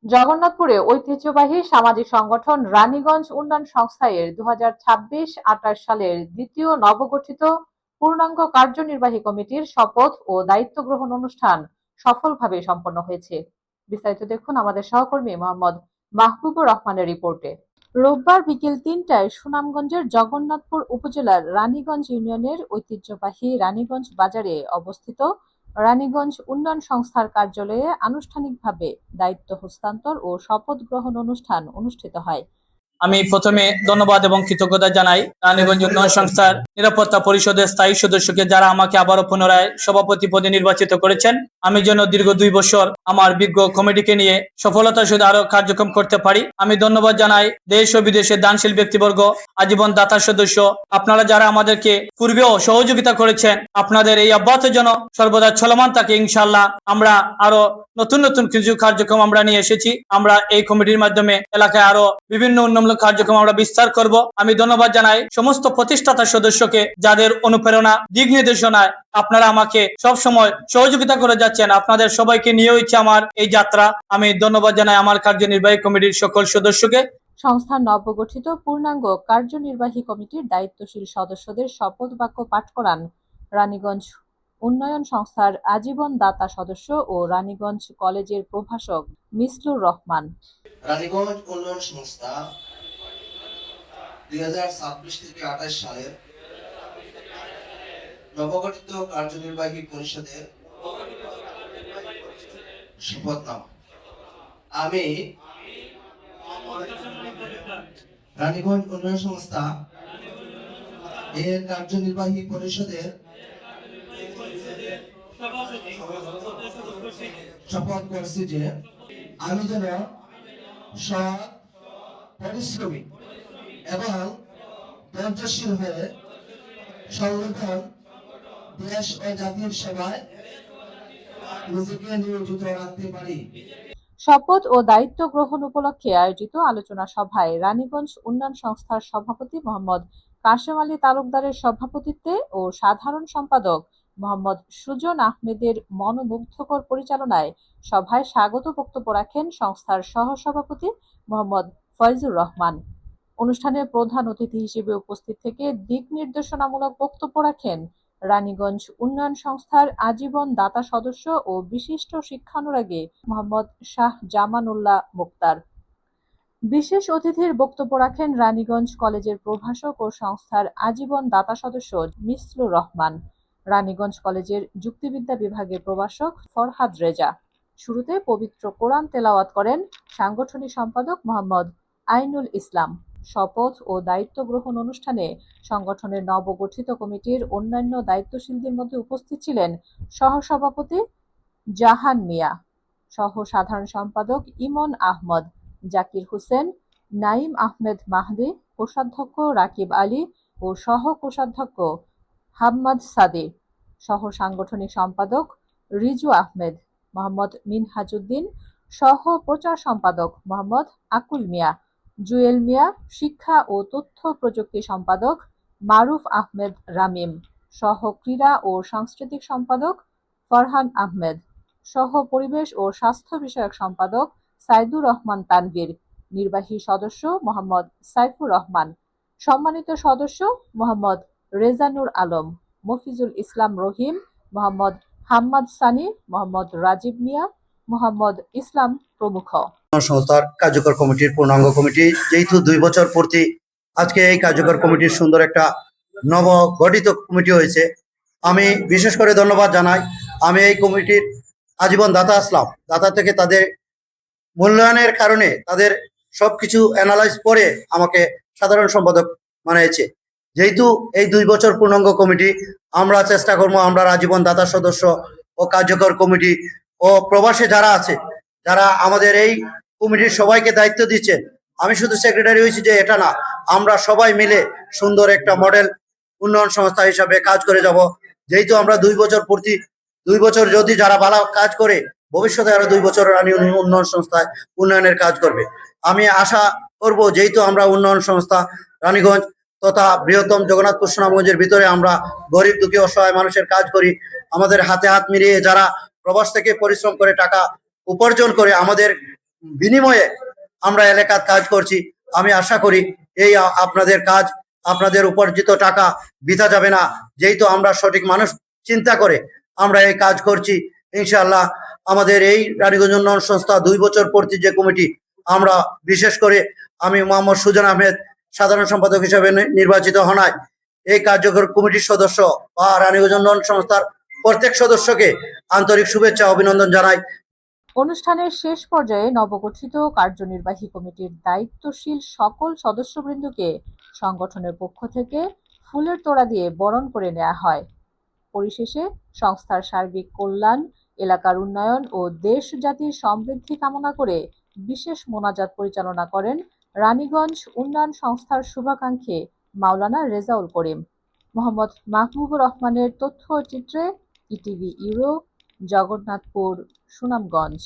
জগন্নাথপুরে ঐতিহ্যবাহী সামাজিক সংগঠন রানীগঞ্জ উন্নয়ন সংস্থা এর 2026-28 সালের দ্বিতীয় নবগঠিত পূর্ণাঙ্গ কার্যনির্বাহী কমিটির শপথ ও দায়িত্ব গ্রহণ অনুষ্ঠান সফলভাবে সম্পন্ন হয়েছে। বিস্তারিত দেখুন আমাদের সহকর্মী মোহাম্মদ মাহবুবুর রহমানের রিপোর্টে। রোববার বিকেল ৩টায় সুনামগঞ্জের জগন্নাথপুর উপজেলার রানীগঞ্জ ইউনিয়নের ঐতিহ্যবাহী রানীগঞ্জ বাজারে অবস্থিত রানীগঞ্জ উন্নয়ন সংস্থার কার্যালয়ে আনুষ্ঠানিকভাবে দায়িত্ব হস্তান্তর ও শপথ গ্রহণ অনুষ্ঠান অনুষ্ঠিত হয়। আমি প্রথমে ধন্যবাদ এবং কৃতজ্ঞতা জানাই রানীগঞ্জ উন্নয়ন সংস্থার নিরাপত্তা পরিষদের স্থায়ী সদস্যকে, যারা আমাকে আবারও পুনরায় সভাপতি পদে নির্বাচিত করেছেন। আমি যেন দীর্ঘ 2 বছর আমার বিজ্ঞ কমিটিকে নিয়ে সফলতার সাথে আরো কার্যক্রম করতে পারি। আমি ধন্যবাদ জানাই দেশ ও বিদেশের দানশীল ব্যক্তিবর্গ, আজীবন দাতা সদস্য, আপনারা যারা আমাদেরকে পূর্বেও সহযোগিতা করেছেন। আপনাদের এই অব্যাহত যেন সর্বদা চলমান থাকে। ইনশাআল্লাহ আমরা আরো নতুন নতুন কিছু কার্যক্রম আমরা নিয়ে এসেছি। আমরা এই কমিটির মাধ্যমে এলাকায় আরো বিভিন্ন উন্নয়ন কার্যক্রম আমরা বিস্তার করব। আমি ধন্যবাদ জানাই সমস্ত প্রতিষ্ঠাতা সদস্যকে, যাদের অনুপ্রেরণা দিক নির্দেশনায় আপনারা আমাকে সব সময় সহযোগিতা করে যাচ্ছেন। আপনাদের সবাইকে নিয়ে হচ্ছে আমার এই যাত্রা। আমি ধন্যবাদ জানাই আমার কার্যনির্বাহী কমিটির সকল সদস্যকে। সংস্থার নবগঠিত পূর্ণাঙ্গ কার্যনির্বাহী কমিটির দায়িত্বশীল সদস্যদের শপথ বাক্য পাঠ করান রানীগঞ্জ উন্নয়ন সংস্থার আজীবন দাতা সদস্য ও রানীগঞ্জ কলেজের প্রভাষক মিসলুর রহমান। রানীগঞ্জ উন্নয়ন সংস্থা 2026 থেকে 28 সালের নবগঠিত কার্যনির্বাহী পরিষদের শপথনামা। আমি রানীগঞ্জ উন্নয়ন সংস্থা এর কার্যনির্বাহী পরিষদের শপথ করছি যে আমি যেন সৎ, পরিশ্রমী এবং ধৈর্যশীল হয়ে সংগঠন, দেশ ও জাতির সেবায় নিজেকে নিয়োজিত রাখতে পারি। শপথ ও দায়িত্ব গ্রহণ উপলক্ষে আয়োজিত আলোচনা সভায় রানীগঞ্জ উন্নয়ন সংস্থার সভাপতি মোহাম্মদ কাশেম আলী তালুকদারের সভাপতিত্বে ও সাধারণ সম্পাদক মোহাম্মদ সুজন আহমেদের মনোমুগ্ধকর পরিচালনায় সভায় স্বাগত বক্তব্য রাখেন সংস্থার সহসভাপতি মোহাম্মদ ফয়জুর রহমান। অনুষ্ঠানে প্রধান অতিথি হিসেবে উপস্থিত থেকে দিক নির্দেশনামূলক বক্তব্য রাখেন রানীগঞ্জ উন্নয়ন সংস্থার আজীবন দাতা সদস্য ও বিশিষ্ট শিক্ষানুরাগী মোহাম্মদ শাহ জামানুল্লাহ মুক্তার। বিশেষ অতিথির বক্তব্য রাখেন রানীগঞ্জ কলেজের প্রভাষক ও সংস্থার আজীবন দাতা সদস্য মিসলুর রহমান, রানীগঞ্জ কলেজের যুক্তিবিদ্যা বিভাগের প্রভাষক ফরহাদ রেজা। শুরুতে পবিত্র কোরআন তেলাওয়াত করেন সাংগঠনিক সম্পাদক মোহাম্মদ আইনুল ইসলাম। শপথ ও দায়িত্ব গ্রহণ অনুষ্ঠানে সংগঠনের নবগঠিত কমিটির অন্যান্য দায়িত্বশীলদের মধ্যে উপস্থিত ছিলেন সহসভাপতি জাহান মিয়া, সহ সাধারণ সম্পাদক ইমন আহমদ, জাকির হোসেন, নাইম আহমেদ মাহদি, কোষাধ্যক্ষ রাকিব আলী ও সহ কোষাধ্যক্ষ হাম্মাদ সাদি, সহ সাংগঠনিক সম্পাদক রিজু আহমেদ, মোহাম্মদ মিনহাজউদ্দিন, সহ প্রচার সম্পাদক মোহাম্মদ আকুল মিয়া, জুয়েল মিয়া, শিক্ষা ও তথ্য প্রযুক্তি সম্পাদক মারুফ আহমেদ রামিম, সহ ক্রীড়া ও সাংস্কৃতিক সম্পাদক ফরহান আহমেদ, সহ পরিবেশ ও স্বাস্থ্য বিষয়ক সম্পাদক সাইদুর রহমান তানভীর, নির্বাহী সদস্য মোহাম্মদ সাইফুর রহমান, সম্মানিত সদস্য মোহাম্মদ রেজানুর আলম, মফিজুল ইসলাম রহিম, মোহাম্মদ হাম্মাদ সানি, মোহাম্মদ রাজীব মিয়া, মোহাম্মদ ইসলাম প্রমুখ। সংস্থার কার্যকর কমিটির পূর্ণাঙ্গ কমিটি যেহেতু 2 বছর পূর্তি, আজকে এই কার্যকর কমিটির সুন্দর একটা নবগঠিত কমিটি হয়েছে। আমি বিশেষ করে ধন্যবাদ জানাই। আমি এই কমিটির আজীবন দাতা আসলাম। দাতা থেকে তাদের মূল্যায়নের কারণে তাদের সবকিছু অ্যানালাইজ করে আমাকে সাধারণ সম্পাদক বানিয়েছে। যেহেতু এই 2 বছর পূর্ণাঙ্গ কমিটি, আমরা চেষ্টা করবো আমরা আজীবন দাতা সদস্য ও কার্যকর কমিটি ও প্রবাসে যারা আছে, যারা আমাদের এই কমিটির সবাইকে দায়িত্ব দিচ্ছে। আমি শুধু সেক্রেটারি হয়েছি যে এটা না, আমরা সবাই মিলে সুন্দর একটা মডেল উন্নয়ন সংস্থা হিসাবে কাজ করে যাব। যেহেতু আমরা 2 বছর পূর্তি, 2 বছর যদি যারা ভালো কাজ করে, ভবিষ্যতে আরো 2 বছর রানী উন্নয়ন সংস্থায় উন্নয়নের কাজ করবে। আমি আশা করব, যেহেতু আমরা উন্নয়ন সংস্থা রানীগঞ্জ তথা বৃহত্তম জগন্নাথপুর সুনামগঞ্জের ভিতরে আমরা গরিব দুঃখী অসহায় মানুষের কাজ করি। আমাদের হাতে হাত মিলিয়ে যারা প্রবাস থেকে পরিশ্রম করে টাকা উপার্জন করে আমাদের বিনিময়ে আমরা এলাকার কাজ করছি। আমি আশা করি এই আপনাদের কাজ, আপনাদের উপার্জিত টাকা বৃথা যাবে না, যেহেতু আমরা সঠিক মানুষ চিন্তা করে আমরা এই কাজ করছি। ইনশাআল্লাহ আমাদের এই রানীগঞ্জ উন্নয়ন সংস্থা 2 বছর পূর্তি যে কমিটি, আমরা বিশেষ করে আমি মোহাম্মদ সুজন আহমেদ সাধারণ সম্পাদক হিসেবে নির্বাচিত হনায় এই কার্যকর কমিটির সদস্য বা রানীগঞ্জ উন্নয়ন সংস্থার প্রত্যেক সদস্যকে আন্তরিক শুভেচ্ছা অভিনন্দন জানাই। অনুষ্ঠানের শেষ পর্যায়ে নবগঠিত কার্যনির্বাহী কমিটির দায়িত্বশীল সকল সদস্যবৃন্দকে সংগঠনের পক্ষ থেকে ফুলের তোড়া দিয়ে বরণ করে নেওয়া হয়। পরিশেষে সংস্থার সার্বিক কল্যাণ, এলাকার উন্নয়ন ও দেশ জাতির সমৃদ্ধি কামনা করে বিশেষ মোনাজাত পরিচালনা করেন রানীগঞ্জ উন্নয়ন সংস্থার শুভাকাঙ্ক্ষী মাওলানা রেজাউল করিম। মোহাম্মদ মাহবুবুর রহমানের তথ্য চিত্রে ইটিভি ইউরো, জগন্নাথপুর, সুনামগঞ্জ।